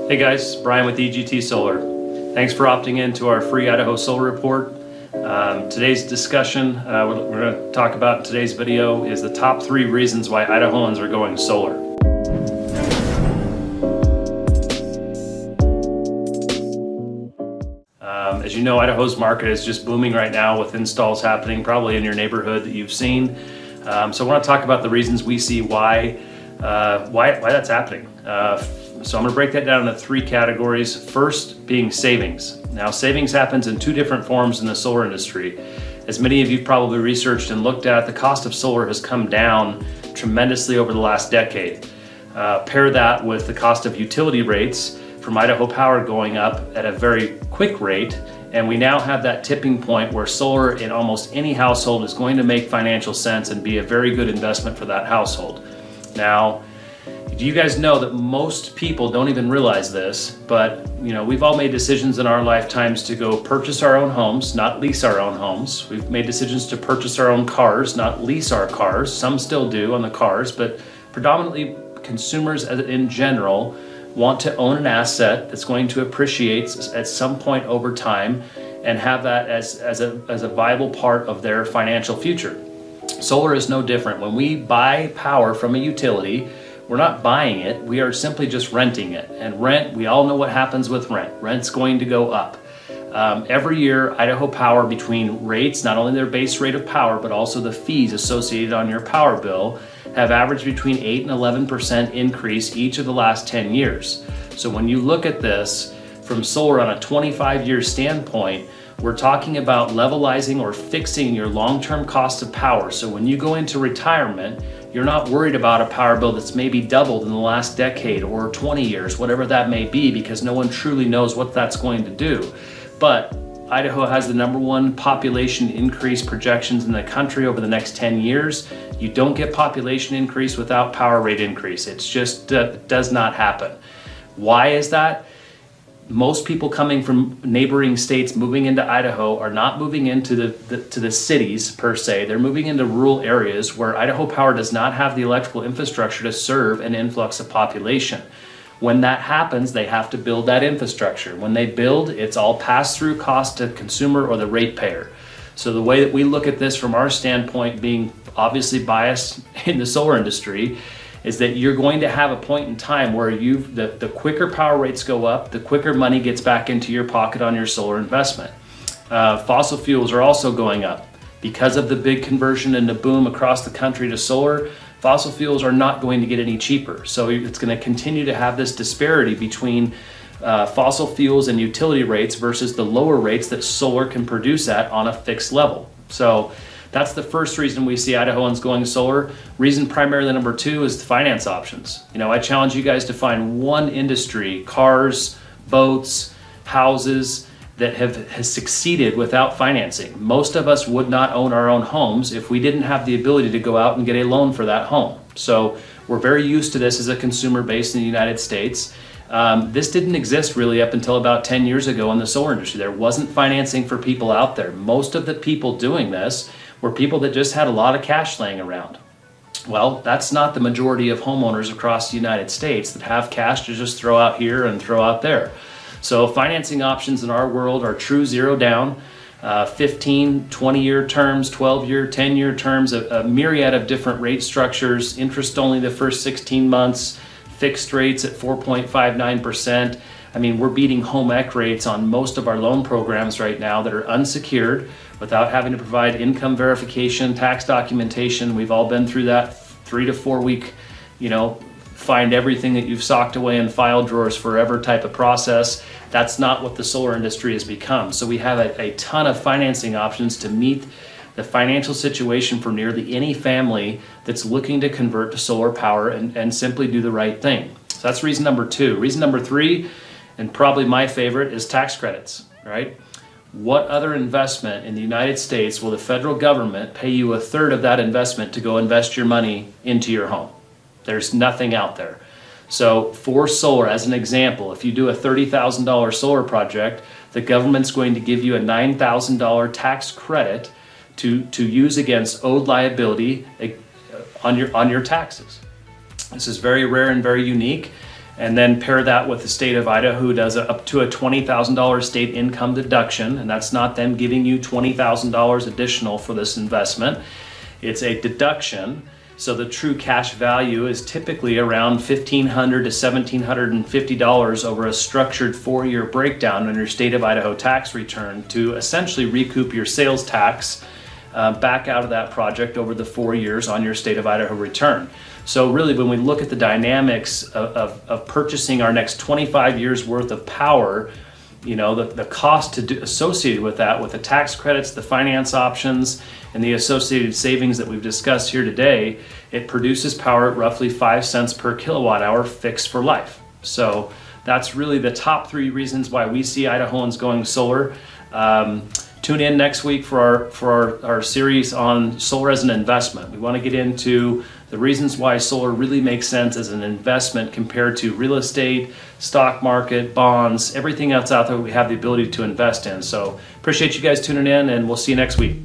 Hey guys, Brian with EGT Solar. Thanks for opting in to our free Idaho Solar Report. Today's discussion, we're going to talk about in today's video is the top 3 reasons why Idahoans are going solar. As you know, Idaho's market is just booming right now with installs happening probably in your neighborhood that you've seen. So I want to talk about the reasons we see why that's happening. So I'm going to break that down into 3 categories. First being savings. Now, savings happens in 2 different forms in the solar industry. As many of you probably researched and looked at, the cost of solar has come down tremendously over the last decade. Pair that with the cost of utility rates from Idaho Power going up at a very quick rate, and we now have that tipping point where solar in almost any household is going to make financial sense and be a very good investment for that household. Now, do you guys know that most people don't even realize this, but we've all made decisions in our lifetimes to go purchase our own homes, not lease our own homes. We've made decisions to purchase our own cars, not lease our cars. Some still do on the cars, but predominantly consumers in general want to own an asset that's going to appreciate at some point over time and have that as a viable part of their financial future. Solar is no different. When we buy power from a utility, we're not buying it, we are simply just renting it. And rent, we all know what happens with rent. Rent's going to go up. Every year, Idaho Power, between rates, not only their base rate of power, but also the fees associated on your power bill, have averaged between 8 and 11% increase each of the last 10 years. So when you look at this from solar on a 25-year standpoint, we're talking about levelizing or fixing your long-term cost of power. So when you go into retirement, you're not worried about a power bill that's maybe doubled in the last decade or 20 years, whatever that may be, because no one truly knows what that's going to do. But Idaho has the #1 population increase projections in the country over the next 10 years. You don't get population increase without power rate increase. It's just does not happen. Why is that? Most people coming from neighboring states moving into Idaho are not moving into the cities per se. They're moving into rural areas where Idaho Power does not have the electrical infrastructure to serve an influx of population. When that happens, they have to build that infrastructure. When they build, it's all pass-through cost to consumer or the ratepayer. So the way that we look at this from our standpoint, being obviously biased in the solar industry, is that you're going to have a point in time where the quicker power rates go up, the quicker money gets back into your pocket on your solar investment. Fossil fuels are also going up. Because of the big conversion and the boom across the country to solar, fossil fuels are not going to get any cheaper. So it's going to continue to have this disparity between fossil fuels and utility rates versus the lower rates that solar can produce at on a fixed level. So that's the first reason we see Idahoans going solar. Reason primarily number 2 is the finance options. I challenge you guys to find one industry, cars, boats, houses, that has succeeded without financing. Most of us would not own our own homes if we didn't have the ability to go out and get a loan for that home. So we're very used to this as a consumer base in the United States. This didn't exist really up until about 10 years ago in the solar industry. There wasn't financing for people out there. Most of the people doing this were people that just had a lot of cash laying around. Well, that's not the majority of homeowners across the United States that have cash to just throw out here and throw out there. So financing options in our world are true zero down, 15, 20-year terms, 12-year, 10-year terms, a myriad of different rate structures, interest only the first 16 months, fixed rates at 4.59%. I mean, we're beating home ec rates on most of our loan programs right now that are unsecured without having to provide income verification, tax documentation. We've all been through that 3 to 4 week, find everything that you've socked away in file drawers forever type of process. That's not what the solar industry has become. So we have a ton of financing options to meet the financial situation for nearly any family that's looking to convert to solar power and simply do the right thing. So that's reason number 2. Reason number 3, and probably my favorite, is tax credits, right? What other investment in the United States will the federal government pay you 1/3 of that investment to go invest your money into your home? There's nothing out there. So for solar, as an example, if you do a $30,000 solar project, the government's going to give you a $9,000 tax credit to use against owed liability on your taxes. This is very rare and very unique. and then pair that with the state of Idaho, who does up to a $20,000 state income deduction, and that's not them giving you $20,000 additional for this investment. It's a deduction. So the true cash value is typically around $1,500 to $1,750 over a structured 4-year breakdown on your state of Idaho tax return to essentially recoup your sales tax back out of that project over the 4 years on your state of Idaho return. So really, when we look at the dynamics of purchasing our next 25 years worth of power, you know, the cost associated with that, with the tax credits, the finance options, and the associated savings that we've discussed here today, it produces power at roughly 5 cents per kilowatt hour fixed for life. So that's really the top 3 reasons why we see Idahoans going solar. Tune in next week for our series on solar as an investment. We want to get into the reasons why solar really makes sense as an investment compared to real estate, stock market, bonds, everything else out there we have the ability to invest in. So appreciate you guys tuning in, and we'll see you next week.